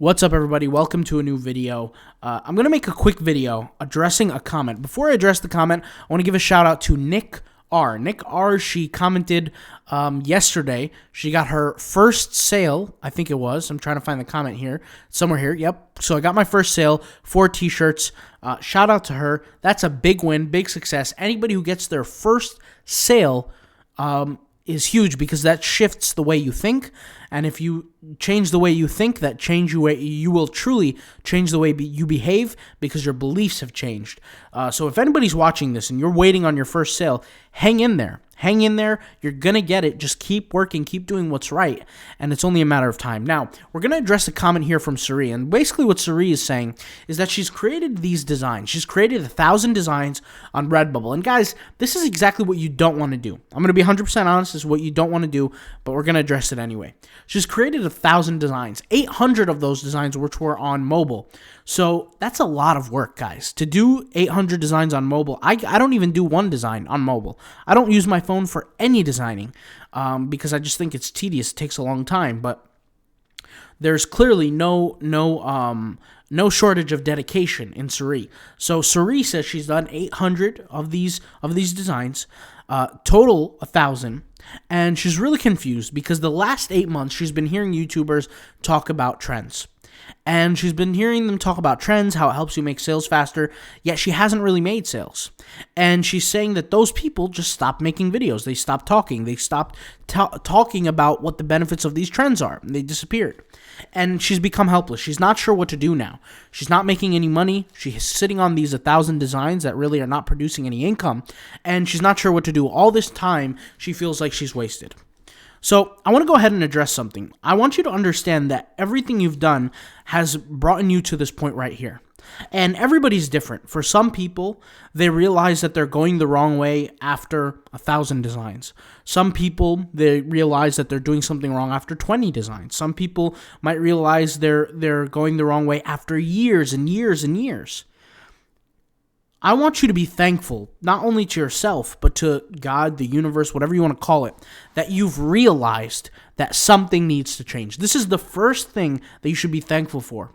What's up, everybody? Welcome to a new video. I'm going to make a quick video addressing a comment. Before I address the comment, I want to give a shout out to Nick R. Nick R, she commented yesterday. She got her first sale, I think it was. I'm trying to find the comment here. Somewhere here. Yep. So I got my first sale, 4 t-shirts. Shout out to her. That's a big win, big success. Anybody who gets their first sale is huge because that shifts the way you think. And if you change the way you think, you will truly change the way you behave because your beliefs have changed. So if anybody's watching this and you're waiting on your first sale, hang in there. Hang in there. You're going to get it. Just keep working. Keep doing what's right. And it's only a matter of time. Now, we're going to address a comment here from Suri. And basically what Suri is saying is that she's created these designs. She's created 1,000 designs on Redbubble. And guys, this is exactly what you don't want to do. I'm going to be 100% honest. This is what you don't want to do, but we're going to address it anyway. She's created 1,000 designs, 800 of those designs which were on mobile. So that's a lot of work, guys. To do 800 designs on mobile, I don't even do one design on mobile. I don't use my phone for any designing because I just think it's tedious. It takes a long time, but there's clearly no shortage of dedication in Suri. So Suri says she's done 800 of these designs, total 1,000. And she's really confused because the last 8 months she's been hearing YouTubers talk about trends. And she's been hearing them talk about trends, how it helps you make sales faster, yet she hasn't really made sales. And she's saying that those people just stopped making videos. They stopped talking. They stopped talking about what the benefits of these trends are. They disappeared. And she's become helpless. She's not sure what to do now. She's not making any money. She's sitting on these 1,000 designs that really are not producing any income. And she's not sure what to do. All this time, she feels like she's wasted. So I want to go ahead and address something. I want you to understand that everything you've done has brought you to this point right here. And everybody's different. For some people, they realize that they're going the wrong way after 1,000 designs. Some people, they realize that they're doing something wrong after 20 designs. Some people might realize they're going the wrong way after years and years and years. I want you to be thankful, not only to yourself, but to God, the universe, whatever you want to call it, that you've realized that something needs to change. This is the first thing that you should be thankful for.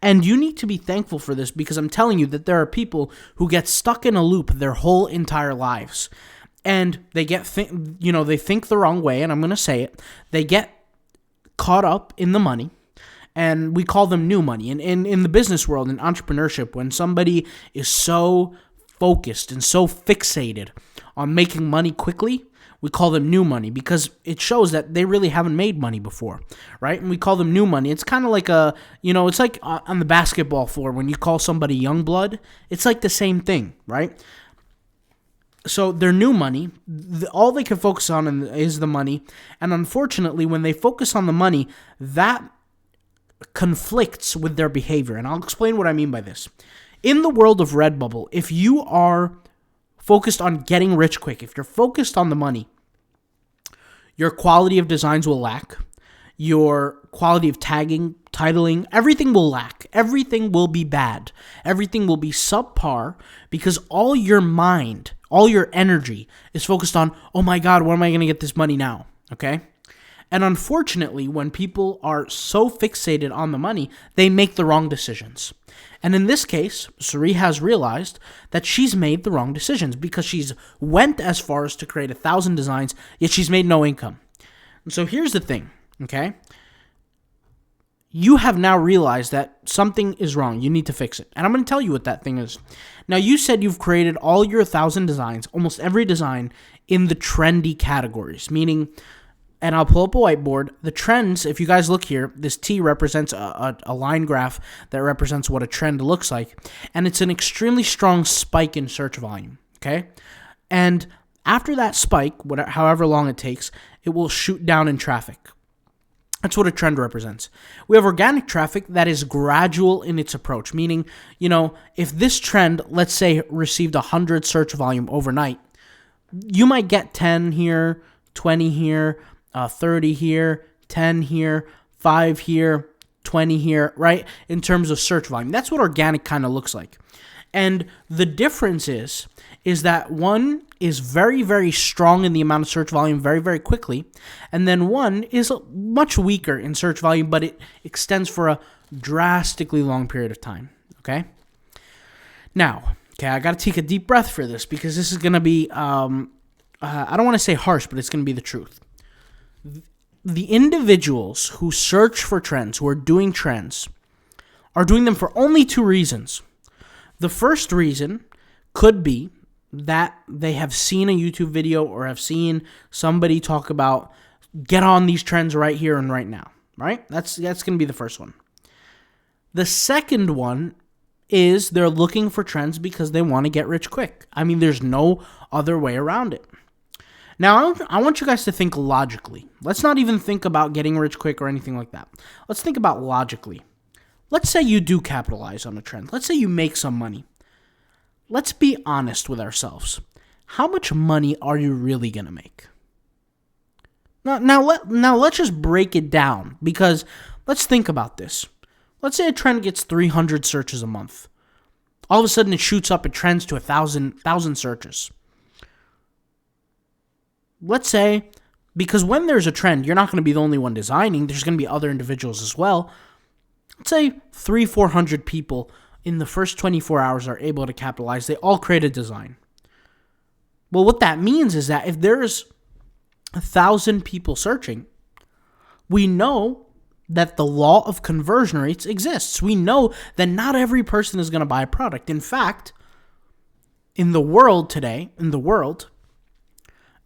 And you need to be thankful for this because I'm telling you that there are people who get stuck in a loop their whole entire lives. And they they think the wrong way, and I'm going to say it. They get caught up in the money. And we call them new money. And in the business world, in entrepreneurship, when somebody is so focused and so fixated on making money quickly, we call them new money because it shows that they really haven't made money before, right? And we call them new money. It's kind of like it's like on the basketball floor when you call somebody young blood. It's like the same thing, right? So they're new money. All they can focus on is the money. And unfortunately, when they focus on the money, that conflicts with their behavior. And I'll explain what I mean by this. In the world of Redbubble, if you are focused on getting rich quick, if you're focused on the money, your quality of designs will lack. Your quality of tagging, titling, everything will lack. Everything will be bad. Everything will be subpar because all your mind, all your energy is focused on, oh my God, where am I going to get this money now? Okay? And unfortunately, when people are so fixated on the money, they make the wrong decisions. And in this case, Suri has realized that she's made the wrong decisions because she's went as far as to create 1,000 designs, yet she's made no income. And so here's the thing, okay? You have now realized that something is wrong. You need to fix it. And I'm going to tell you what that thing is. Now, you said you've created all your 1,000 designs, almost every design, in the trendy categories, meaning... And I'll pull up a whiteboard. The trends, if you guys look here, this T represents a line graph that represents what a trend looks like. And it's an extremely strong spike in search volume, okay? And after that spike, however long it takes, it will shoot down in traffic. That's what a trend represents. We have organic traffic that is gradual in its approach, meaning, if this trend, let's say, received 100 search volume overnight, you might get 10 here, 20 here, 30 here, 10 here, 5 here, 20 here, right? In terms of search volume. That's what organic kind of looks like. And the difference is that one is very, very strong in the amount of search volume very, very quickly. And then one is much weaker in search volume, but it extends for a drastically long period of time, okay? Now, I got to take a deep breath for this because this is going to be, I don't want to say harsh, but it's going to be the truth. The individuals who search for trends, who are doing trends, are doing them for only two reasons. The first reason could be that they have seen a YouTube video or have seen somebody talk about get on these trends right here and right now, right? That's going to be the first one. The second one is they're looking for trends because they want to get rich quick. I mean, there's no other way around it. Now, I want you guys to think logically. Let's not even think about getting rich quick or anything like that. Let's think about logically. Let's say you do capitalize on a trend. Let's say you make some money. Let's be honest with ourselves. How much money are you really going to make? Now let's just break it down because let's think about this. Let's say a trend gets 300 searches a month. All of a sudden it shoots up, it trends to 1,000 searches. Let's say, because when there's a trend, you're not going to be the only one designing. There's going to be other individuals as well. Let's say 300-400 people in the first 24 hours are able to capitalize. They all create a design. Well, what that means is that if there's 1,000 people searching, we know that the law of conversion rates exists. We know that not every person is going to buy a product. In fact, in the world today,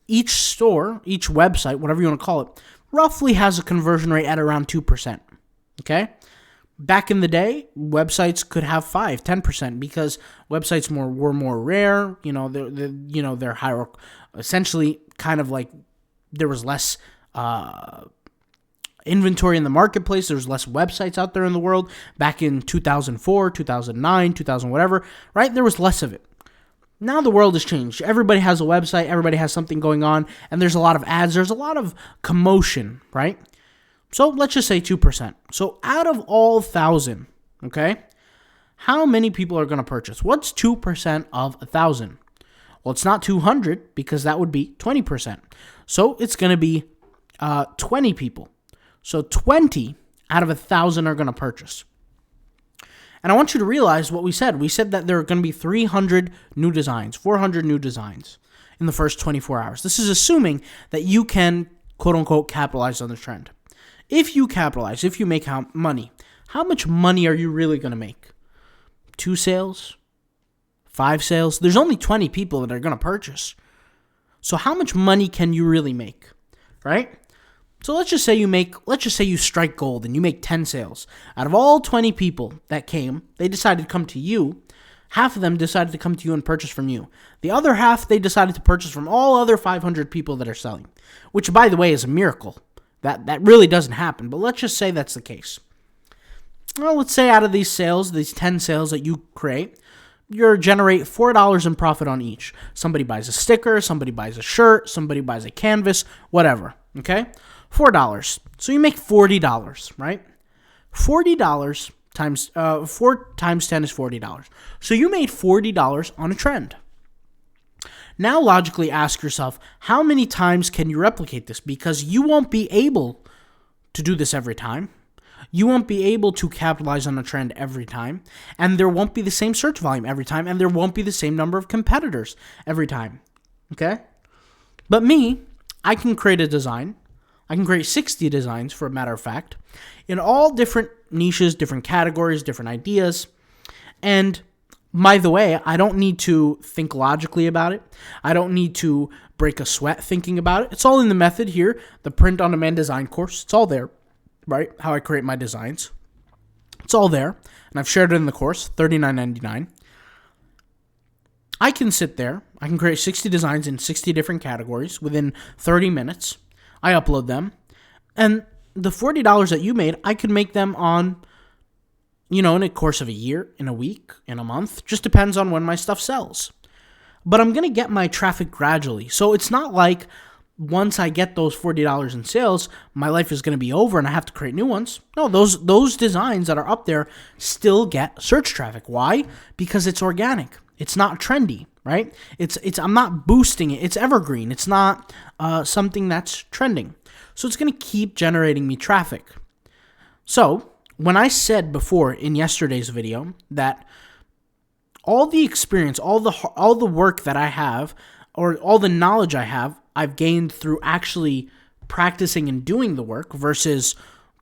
each store, each website, whatever you want to call it, roughly has a conversion rate at around 2%. Okay? Back in the day, websites could have 5-10% because websites were more rare. They're higher, essentially kind of like there was less inventory in the marketplace. There's less websites out there in the world. Back in 2004, 2009, 2000, whatever, right? There was less of it. Now the world has changed. Everybody has a website. Everybody has something going on. And there's a lot of ads. There's a lot of commotion, right? So let's just say 2%. So out of all 1,000, okay, how many people are going to purchase? What's 2% of 1,000? Well, it's not 200 because that would be 20%. So it's going to be 20 people. So 20 out of 1,000 are going to purchase. And I want you to realize what we said. We said that there are going to be 300 new designs, 400 new designs in the first 24 hours. This is assuming that you can, quote unquote, capitalize on the trend. If you capitalize, if you make money, how much money are you really going to make? 2 sales? 5 sales? There's only 20 people that are going to purchase. So how much money can you really make, right? So let's just say you strike gold and you make 10 sales. Out of all 20 people that came, they decided to come to you. Half of them decided to come to you and purchase from you. The other half, they decided to purchase from all other 500 people that are selling, which, by the way, is a miracle. That really doesn't happen, but let's just say that's the case. Well, let's say out of these sales, these 10 sales that you create, you generate $4 in profit on each. Somebody buys a sticker, somebody buys a shirt, somebody buys a canvas, whatever, okay? $4. So you make $40, right? $40 times 4 times 10 is $40. So you made $40 on a trend. Now logically ask yourself, how many times can you replicate this? Because you won't be able to do this every time. You won't be able to capitalize on a trend every time. And there won't be the same search volume every time. And there won't be the same number of competitors every time. Okay? But me, I can create a design. I can create 60 designs, for a matter of fact, in all different niches, different categories, different ideas. And by the way, I don't need to think logically about it. I don't need to break a sweat thinking about it. It's all in the method here, the print on demand design course. It's all there, right? How I create my designs. It's all there, and I've shared it in the course, $39.99. I can sit there. I can create 60 designs in 60 different categories within 30 minutes. I upload them, and the $40 that you made, I could make them on, in a course of a year, in a week, in a month. Just depends on when my stuff sells. But I'm going to get my traffic gradually. So it's not like once I get those $40 in sales, my life is going to be over and I have to create new ones. No, those designs that are up there still get search traffic. Why? Because it's organic. It's not trendy, right? I'm not boosting it. It's evergreen. It's not something that's trending. So it's going to keep generating me traffic. So when I said before in yesterday's video that all the experience, all the work that I have, or all the knowledge I have, I've gained through actually practicing and doing the work versus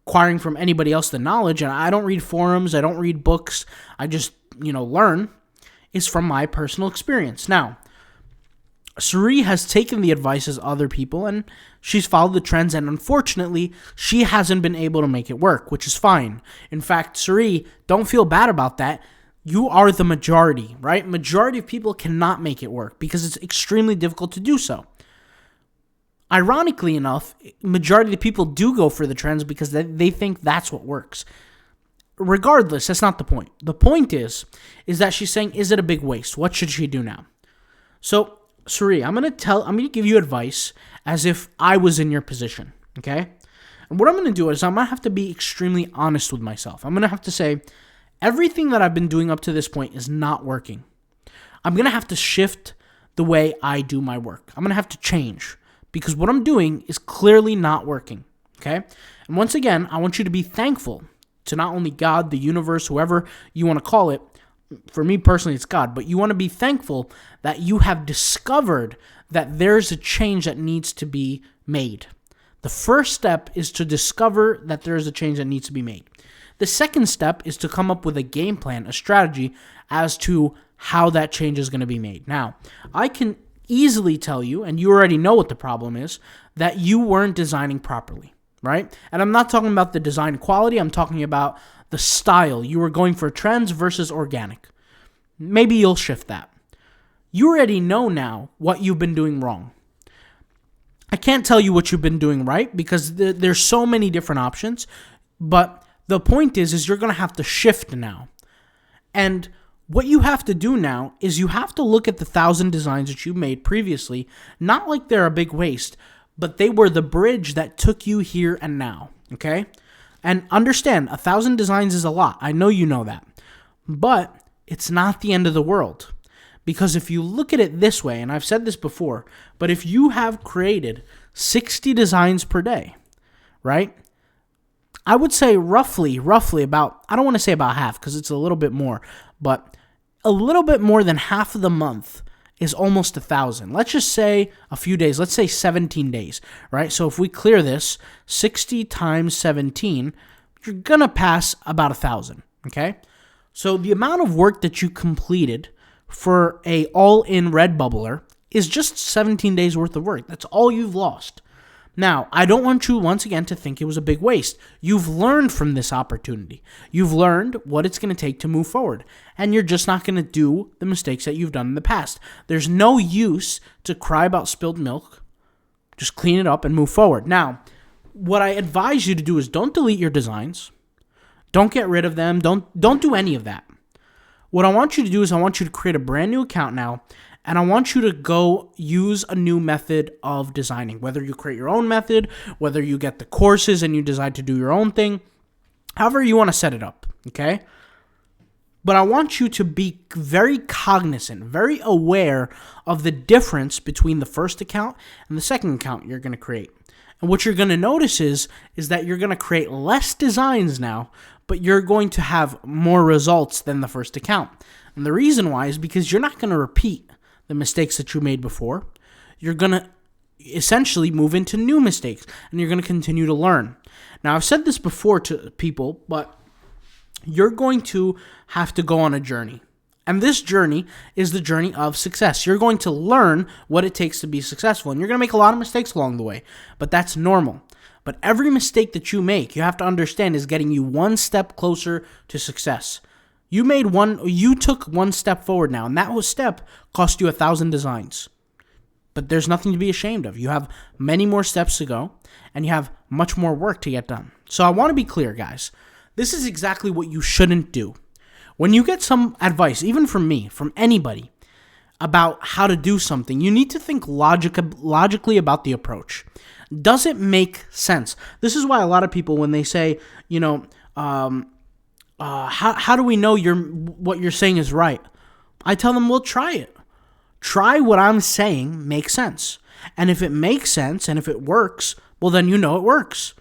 acquiring from anybody else the knowledge. And I don't read forums, I don't read books, I just, learn, is from my personal experience. Now, Suri has taken the advices of other people and she's followed the trends, and unfortunately, she hasn't been able to make it work, which is fine. In fact, Suri, don't feel bad about that. You are the majority, right? Majority of people cannot make it work because it's extremely difficult to do so. Ironically enough, majority of people do go for the trends because they think that's what works. Regardless, that's not the point. The point is that she's saying, is it a big waste? What should she do now? So, Suri, I'm gonna give you advice as if I was in your position, okay? And what I'm gonna do is I'm gonna have to be extremely honest with myself. I'm gonna have to say, everything that I've been doing up to this point is not working. I'm gonna have to shift the way I do my work. I'm gonna have to change because what I'm doing is clearly not working, okay? And once again, I want you to be thankful to not only God, the universe, whoever you want to call it. For me personally, it's God, but you want to be thankful that you have discovered that there's a change that needs to be made. The first step is to discover that there is a change that needs to be made. The second step is to come up with a game plan, a strategy as to how that change is going to be made. Now, I can easily tell you, and you already know what the problem is, that you weren't designing properly, right? And I'm not talking about the design quality, I'm talking about the style. You were going for trends versus organic. Maybe you'll shift that. You already know now what you've been doing wrong. I can't tell you what you've been doing right because there's so many different options, but the point is you're going to have to shift now. And what you have to do now is you have to look at the 1,000 designs that you made previously, not like they're a big waste, but they were the bridge that took you here and now, okay? And understand, 1,000 designs is a lot. I know you know that. But it's not the end of the world. Because if you look at it this way, and I've said this before, but if you have created 60 designs per day, right? I would say roughly about, I don't want to say about half because it's a little bit more, but a little bit more than half of the month is almost 1,000. Let's just say a few days. Let's say 17 days, right? So if we clear this, 60 times 17, you're going to pass about 1,000, okay? So the amount of work that you completed for a all-in Redbubbler is just 17 days worth of work. That's all you've lost. Now, I don't want you once again to think it was a big waste. You've learned from this opportunity. You've learned what it's going to take to move forward. And you're just not going to do the mistakes that you've done in the past. There's no use to cry about spilled milk. Just clean it up and move forward. Now, what I advise you to do is don't delete your designs. Don't get rid of them. Don't do any of that. What I want you to do is I want you to create a brand new account now, and I want you to go use a new method of designing, whether you create your own method, whether you get the courses and you decide to do your own thing, however you want to set it up, okay? But I want you to be very cognizant, very aware of the difference between the first account and the second account you're going to create. And what you're going to notice is that you're going to create less designs now, but you're going to have more results than the first account. And the reason why is because you're not going to repeat the mistakes that you made before. You're going to essentially move into new mistakes, and you're going to continue to learn. Now, I've said this before to people, but you're going to have to go on a journey. And this journey is the journey of success. You're going to learn what it takes to be successful, and you're going to make a lot of mistakes along the way, but that's normal. But every mistake that you make, you have to understand, is getting you one step closer to success. You took one step forward now, and that step cost you 1,000 designs. But there's nothing to be ashamed of. You have many more steps to go, and you have much more work to get done. So I want to be clear, guys. This is exactly what you shouldn't do. When you get some advice, even from me, from anybody, about how to do something, you need to think logically about the approach. Does it make sense? This is why a lot of people, when they say, how do we know what you're saying is right? I tell them, well, try it. Try what I'm saying makes sense. And if it makes sense and if it works, well, then you know it works.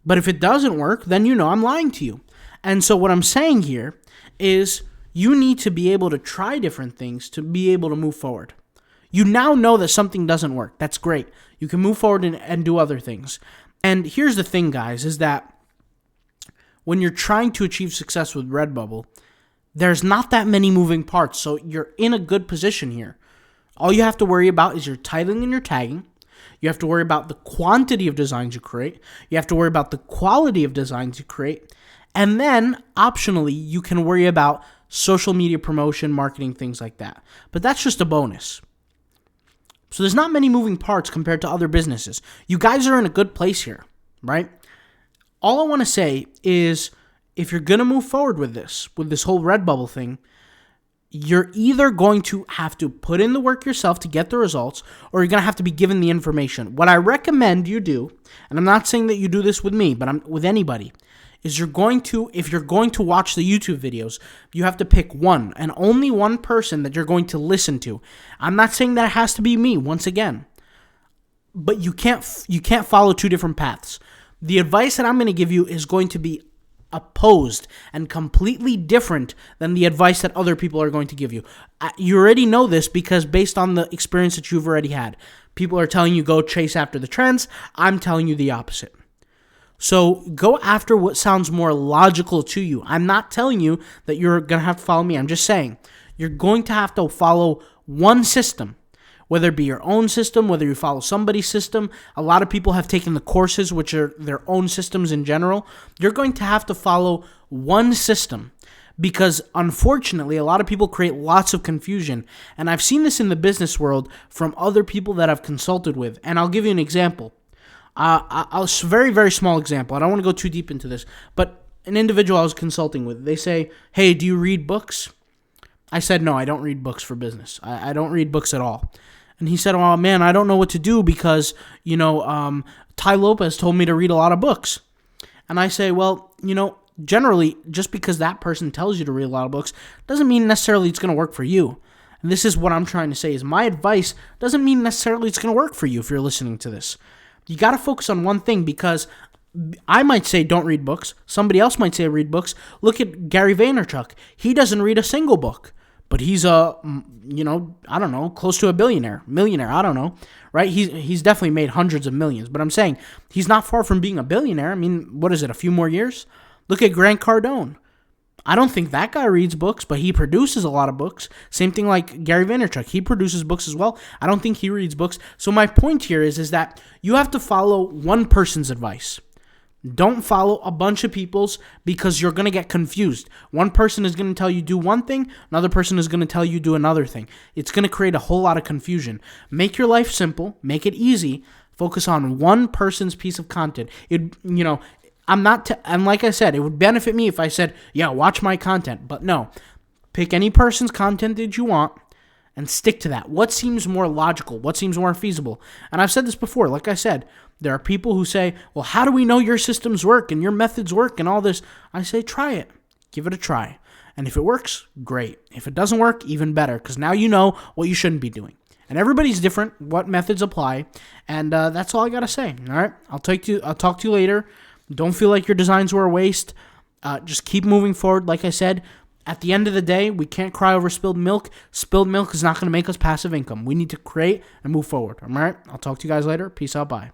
But if it doesn't work, then you know I'm lying to you. And so what I'm saying here is you need to be able to try different things to be able to move forward. You now know that something doesn't work. That's great. You can move forward and do other things. And here's the thing, guys, is that when you're trying to achieve success with Redbubble, there's not that many moving parts. So you're in a good position here. All you have to worry about is your titling and your tagging. You have to worry about the quantity of designs you create. You have to worry about the quality of designs you create. And then, optionally, you can worry about social media promotion, marketing, things like that. But that's just a bonus. So there's not many moving parts compared to other businesses. You guys are in a good place here, right? All I want to say is if you're going to move forward with this whole Redbubble thing, you're either going to have to put in the work yourself to get the results, or you're going to have to be given the information. What I recommend you do, and I'm not saying that you do this with me, but with anybody, is if you're going to watch the YouTube videos, you have to pick one and only one person that you're going to listen to. I'm not saying that it has to be me, once again, but you can't follow two different paths. The advice that I'm going to give you is going to be opposed and completely different than the advice that other people are going to give you. You already know this because based on the experience that you've already had. People are telling you go chase after the trends. I'm telling you the opposite. So go after what sounds more logical to you. I'm not telling you that you're going to have to follow me. I'm just saying you're going to have to follow one system. Whether it be your own system, whether you follow somebody's system. A lot of people have taken the courses, which are their own systems in general. You're going to have to follow one system because, unfortunately, a lot of people create lots of confusion. And I've seen this in the business world from other people that I've consulted with. And I'll give you an example. A very, very small example. I don't want to go too deep into this. But an individual I was consulting with, they say, hey, do you read books? I said, no, I don't read books for business. I don't read books at all. And he said, oh, man, I don't know what to do because, Ty Lopez told me to read a lot of books. And I say, well, generally, just because that person tells you to read a lot of books doesn't mean necessarily it's going to work for you. And this is what I'm trying to say is my advice doesn't mean necessarily it's going to work for you if you're listening to this. You got to focus on one thing because I might say don't read books. Somebody else might say read books. Look at Gary Vaynerchuk. He doesn't read a single book. But he's I don't know, close to a millionaire, I don't know, right? He's definitely made hundreds of millions. But I'm saying he's not far from being a billionaire. I mean, what is it, a few more years? Look at Grant Cardone. I don't think that guy reads books, but he produces a lot of books. Same thing like Gary Vaynerchuk. He produces books as well. I don't think he reads books. So my point here is that you have to follow one person's advice. Don't follow a bunch of people's because you're going to get confused. One person is going to tell you do one thing, another person is going to tell you do another thing. It's going to create a whole lot of confusion. Make your life simple, make it easy, focus on one person's piece of content. And like I said, it would benefit me if I said, yeah, watch my content. But no, pick any person's content that you want and stick to that. What seems more logical? What seems more feasible? And I've said this before, like I said, there are people who say, well, how do we know your systems work and your methods work and all this? I say, try it. Give it a try. And if it works, great. If it doesn't work, even better, because now you know what you shouldn't be doing. And everybody's different, what methods apply. And that's all I got to say. All right? I'll talk to you later. Don't feel like your designs were a waste. Just keep moving forward. Like I said, at the end of the day, we can't cry over spilled milk. Spilled milk is not going to make us passive income. We need to create and move forward. All right? I'll talk to you guys later. Peace out. Bye.